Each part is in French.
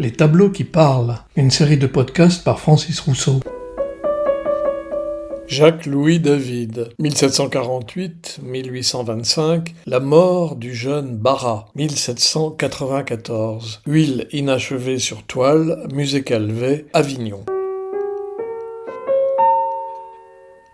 Les tableaux qui parlent, une série de podcasts par Francis Rousseau. Jacques-Louis David, 1748-1825, la mort du jeune Barras, 1794, huile inachevée sur toile, musée Calvet, Avignon.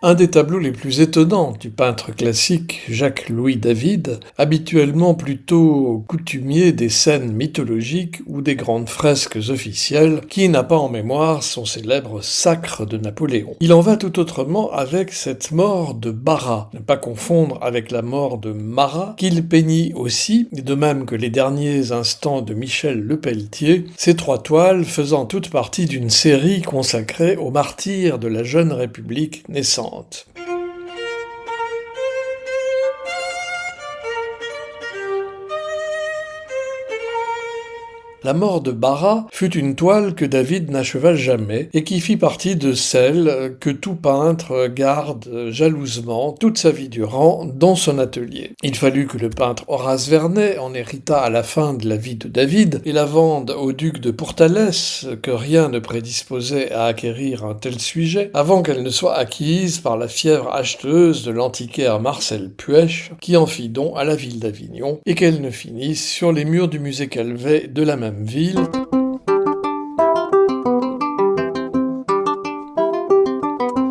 Un des tableaux les plus étonnants du peintre classique Jacques-Louis David, habituellement plutôt coutumier des scènes mythologiques ou des grandes fresques officielles, qui n'a pas en mémoire son célèbre Sacre de Napoléon. Il en va tout autrement avec cette mort de Barras, ne pas confondre avec la mort de Marat, qu'il peignit aussi, de même que les derniers instants de Michel Lepelletier, ces trois toiles faisant toutes partie d'une série consacrée aux martyrs de la jeune République naissante. La mort de Barras fut une toile que David n'acheva jamais et qui fit partie de celles que tout peintre garde jalousement toute sa vie durant dans son atelier. Il fallut que le peintre Horace Vernet en héritât à la fin de la vie de David et la vende au duc de Pourtalès, que rien ne prédisposait à acquérir un tel sujet, avant qu'elle ne soit acquise par la fièvre acheteuse de l'antiquaire Marcel Puech, qui en fit don à la ville d'Avignon, et qu'elle ne finisse sur les murs du musée Calvet de la même ville.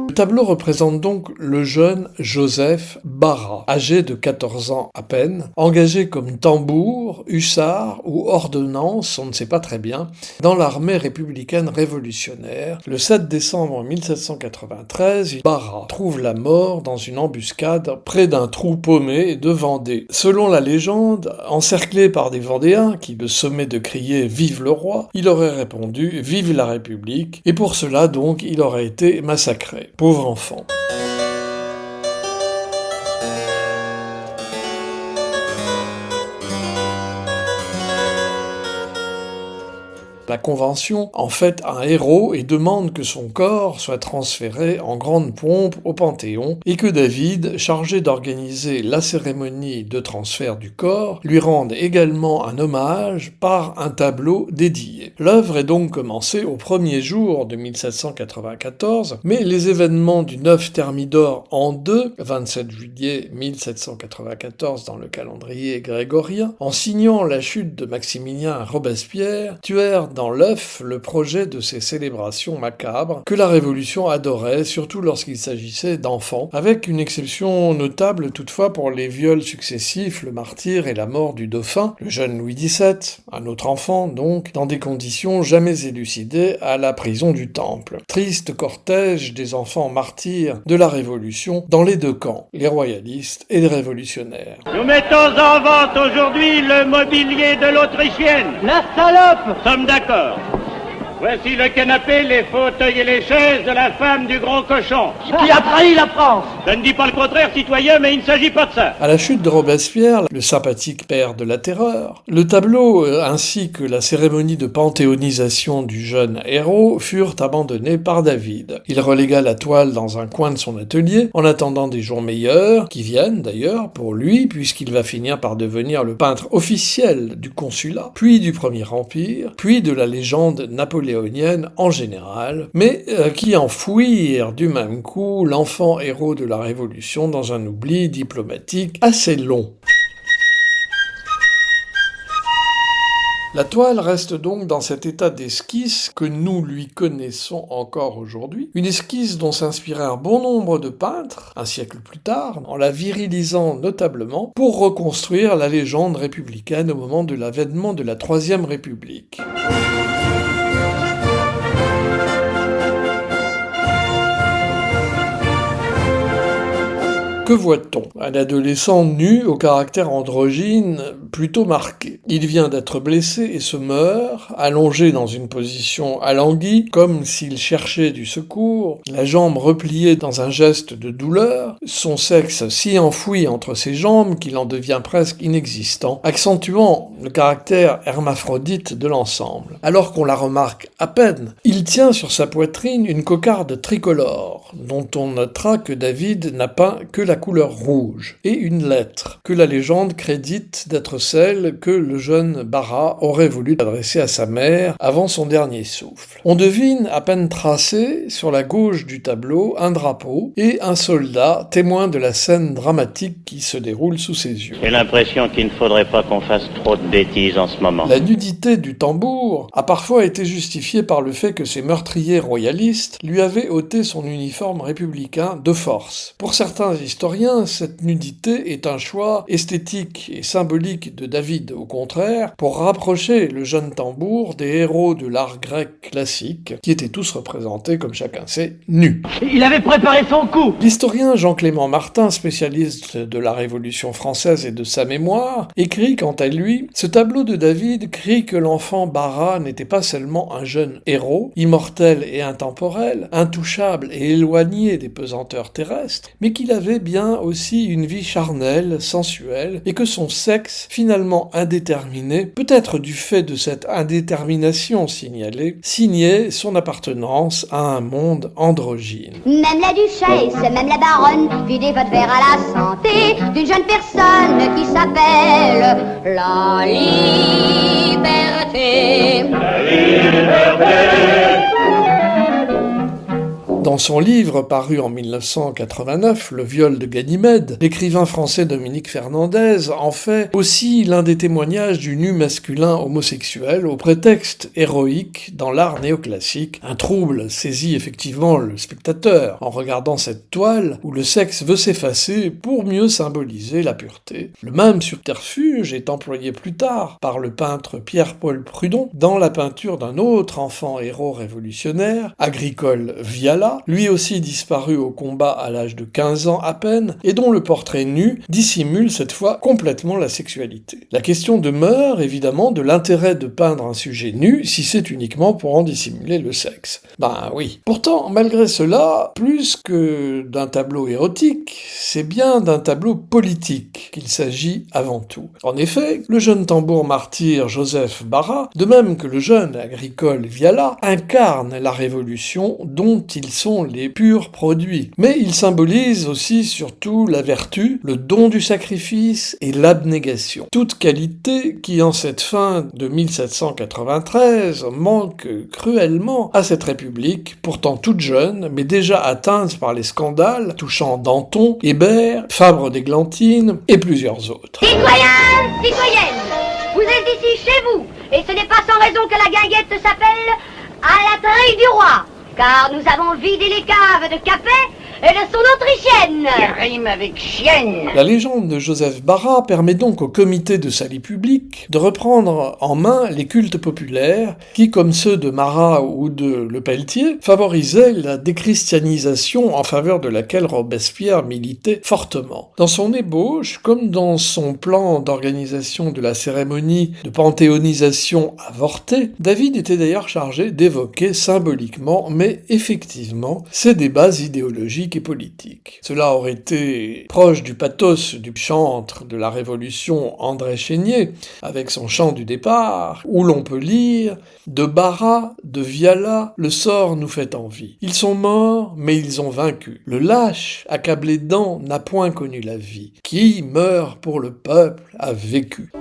Le tableau représente donc le jeune Joseph Barras, âgé de 14 ans à peine, engagé comme tambour, hussard ou ordonnance, on ne sait pas très bien, dans l'armée républicaine révolutionnaire. Le 7 décembre 1793, Barras trouve la mort dans une embuscade près d'un trou paumé de Vendée. Selon la légende, encerclé par des Vendéens qui le sommaient de crier « Vive le roi », il aurait répondu « Vive la République » et pour cela donc il aurait été massacré. Pauvre enfant. La Convention en fait un héros et demande que son corps soit transféré en grande pompe au Panthéon et que David, chargé d'organiser la cérémonie de transfert du corps, lui rende également un hommage par un tableau dédié. L'œuvre est donc commencée au premier jour de 1794, mais les événements du 9 Thermidor an 2, 27 juillet 1794 dans le calendrier grégorien, en signant la chute de Maximilien à Robespierre, tuèrent dans l'œuf le projet de ces célébrations macabres que la Révolution adorait, surtout lorsqu'il s'agissait d'enfants, avec une exception notable toutefois pour les viols successifs, le martyre et la mort du dauphin, le jeune Louis XVII, un autre enfant donc, dans des conditions jamais élucidées à la prison du Temple. Triste cortège des enfants martyrs de la Révolution dans les deux camps, les royalistes et les révolutionnaires. Nous mettons en vente aujourd'hui le mobilier de l'Autrichienne. La salope! Sommes d'accord. Voici le canapé, les fauteuils et les chaises de la femme du gros cochon. Qui a trahi la France? Je ne dis pas le contraire, citoyen, mais il ne s'agit pas de ça. À la chute de Robespierre, le sympathique père de la terreur, le tableau ainsi que la cérémonie de panthéonisation du jeune héros furent abandonnés par David. Il relégua la toile dans un coin de son atelier, en attendant des jours meilleurs, qui viennent d'ailleurs pour lui, puisqu'il va finir par devenir le peintre officiel du consulat, puis du Premier Empire, puis de la légende napoléonienne en général, mais qui enfouirent du même coup l'enfant héros de la Révolution dans un oubli diplomatique assez long. La toile reste donc dans cet état d'esquisse que nous lui connaissons encore aujourd'hui, une esquisse dont s'inspirèrent bon nombre de peintres, un siècle plus tard, en la virilisant notablement pour reconstruire la légende républicaine au moment de l'avènement de la Troisième République. Que voit-on? Un adolescent nu au caractère androgyne plutôt marqué. Il vient d'être blessé et se meurt, allongé dans une position alanguie, comme s'il cherchait du secours, la jambe repliée dans un geste de douleur, son sexe si enfoui entre ses jambes qu'il en devient presque inexistant, accentuant le caractère hermaphrodite de l'ensemble. Alors qu'on la remarque à peine, il tient sur sa poitrine une cocarde tricolore, dont on notera que David n'a peint que la couleur rouge, et une lettre, que la légende crédite d'être celle que le jeune Barras aurait voulu adresser à sa mère avant son dernier souffle. On devine, à peine tracé, sur la gauche du tableau, un drapeau et un soldat témoin de la scène dramatique qui se déroule sous ses yeux. J'ai l'impression qu'il ne faudrait pas qu'on fasse trop de bêtises en ce moment. La nudité du tambour a parfois été justifiée par le fait que ces meurtriers royalistes lui avaient ôté son uniforme républicain de force. Pour certains historiens, cette nudité est un choix esthétique et symbolique de David, au contraire, pour rapprocher le jeune tambour des héros de l'art grec classique, qui étaient tous représentés, comme chacun sait, nus. Il avait préparé son coup. L'historien Jean-Clément Martin, spécialiste de la Révolution française et de sa mémoire, écrit quant à lui « Ce tableau de David crie que l'enfant Barras n'était pas seulement un jeune héros, immortel et intemporel, intouchable et éloigné des pesanteurs terrestres, mais qu'il avait bien aussi une vie charnelle, sensuelle, et que son sexe, finalement indéterminé, peut-être du fait de cette indétermination signalée, signait son appartenance à un monde androgyne. » Même la duchesse, même la baronne, videz votre verre à la santé d'une jeune personne qui s'appelle la liberté. La liberté. Dans son livre paru en 1989, Le viol de Ganymède, l'écrivain français Dominique Fernandez en fait aussi l'un des témoignages du nu masculin homosexuel au prétexte héroïque dans l'art néoclassique. Un trouble saisit effectivement le spectateur en regardant cette toile où le sexe veut s'effacer pour mieux symboliser la pureté. Le même subterfuge est employé plus tard par le peintre Pierre-Paul Prudhon dans la peinture d'un autre enfant héros révolutionnaire, Agricole Viala, lui aussi disparu au combat à l'âge de 15 ans à peine, et dont le portrait nu dissimule cette fois complètement la sexualité. La question demeure évidemment de l'intérêt de peindre un sujet nu si c'est uniquement pour en dissimuler le sexe. Ben oui. Pourtant, malgré cela, plus que d'un tableau érotique, c'est bien d'un tableau politique qu'il s'agit avant tout. En effet, le jeune tambour martyr Joseph Barras, de même que le jeune Agricole Viala, incarne la révolution dont ils sont les purs produits. Mais ils symbolisent aussi surtout la vertu, le don du sacrifice et l'abnégation. Toute qualité qui, en cette fin de 1793, manque cruellement à cette République, pourtant toute jeune, mais déjà atteinte par les scandales touchant Danton, Hébert, Fabre d'Églantine et plusieurs autres. Citoyens, citoyennes, vous êtes ici chez vous, et ce n'est pas sans raison que la guinguette s'appelle à la taille du roi. Car nous avons vidé les caves de Capet et de son autrichienne. Qui rime avec chienne. La légende de Joseph Barras permet donc au comité de salut public de reprendre en main les cultes populaires qui, comme ceux de Marat ou de Lepelletier, favorisaient la déchristianisation en faveur de laquelle Robespierre militait fortement. Dans son ébauche, comme dans son plan d'organisation de la cérémonie de panthéonisation avortée, David était d'ailleurs chargé d'évoquer symboliquement, mais effectivement, ces débats idéologiques et politique. Cela aurait été proche du pathos du chantre de la Révolution André Chénier, avec son chant du départ, où l'on peut lire « De Barras, de Viala, le sort nous fait envie. Ils sont morts, mais ils ont vaincu. Le lâche, accablé d'an, n'a point connu la vie. Qui meurt pour le peuple a vécu. »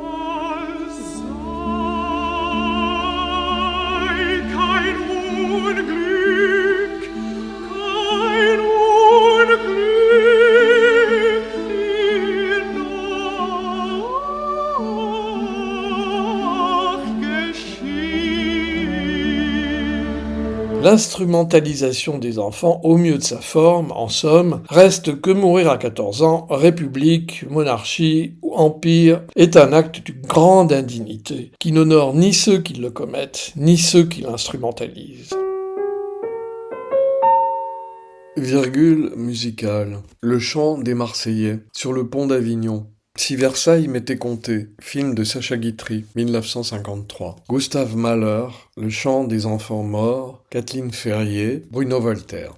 L'instrumentalisation des enfants, au mieux de sa forme, en somme, reste que mourir à 14 ans, république, monarchie ou empire, est un acte d'une grande indignité, qui n'honore ni ceux qui le commettent, ni ceux qui l'instrumentalisent. Virgule musicale. Le chant des Marseillais, sur le pont d'Avignon. Si Versailles m'était compté, film de Sacha Guitry, 1953. Gustave Mahler, Le chant des enfants morts, Kathleen Ferrier, Bruno Voltaire.